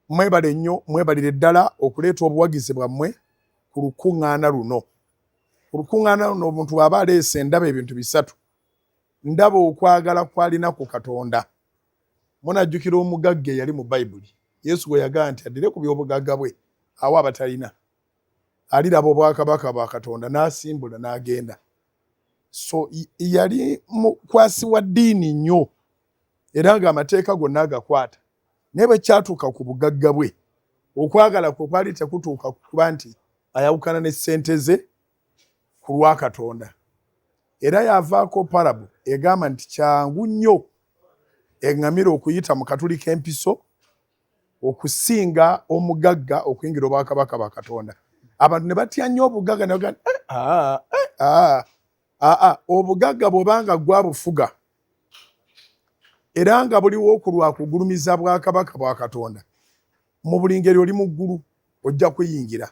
mwebale nnyo mwebalire ddala okuleeta obuwagizi bwammwe ku lukuŋŋaana luno. Ku lukuŋŋaana luno omuntu aba aleese ndaba ebintu bisatu. Ndaba okwagala kwalina ku Katonda. Munajjukira omugagga eyali mu Bayibuli. Yesu gwe yagamba nti addire ku by'obugagga bwe awa abatalina. Aliraba obwakabaka bwa Katonda n'asimbula n'agenda. So yali mukwasi wa ddiini nnyo era ng'amateeka gonna agakwata. Naye bwe kyatuuka ku bugagga bwe okwagala kwe kwali tekutuuka kuba nti ayawukana ne ssente ze ku lwa Katonda. Era yavaako parable egamba nti kyangu nnyo eŋŋamira okuyita mu katuli k'empiso okusinga omugagga okuyingira obwakabaka bwa Katonda. Abantu ne batya nnyo obugagga ne bagamba obugagga bw'obanga gwabufuga era nga buliwo ku lwa kugulumiza bwakabaka bwa Katonda, mu buli ngeri oli mu ggulu ojja kuyingira.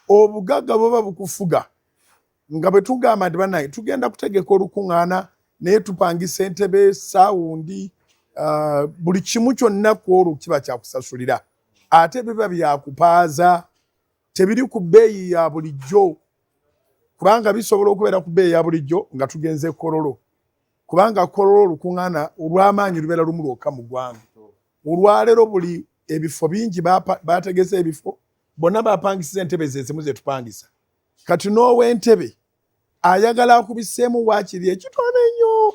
Obugagga bw'oba bukufuga nga bwe tugamba nti bannaye tugenda kutegeka olukuŋŋaana naye tupangisa entebe, saawundi, buli kimu kyonna ku olwo kiba kyakusasulira. Ate biba byakupaaza, tebiri ku bbeeyi ya bulijjo, kubanga bisobola okubeera ku bbeeyi ya bulijjo nga tugenze Kololo. Kubanga Kololo olukuŋŋaana olw'amaanyi lubeera lumu lwokka mu ggwanga. Olwaleero buli ebifo bingi baategese ebifo, bonna baapangisiza entebe zezimu ze tupangisa. Kati n'ow'entebe ayagala akubiseemu waakiri ekitono ennyo.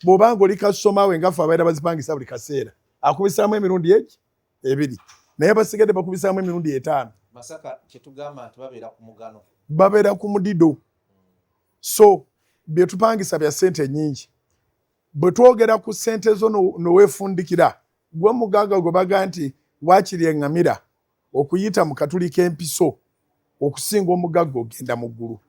Bw'obanga oli kasitoma we nga ffe abaira bazipangisa buli kaseera, akubisaamu emirundi egi ebiri, naye basigadde bakubisaamu emirundi 5. Masaka kyetugamba nti babeera ku mugano, babeera ku mudido. So bye tupangisa bya ssente nnyingi. Bwe twogera ku ssente zo noweefundikira, gwe mugagga gwe baga nti waakiri eŋŋamira okuyita mu katuli k'empiso okusinga omugagga ogenda mu ggulu.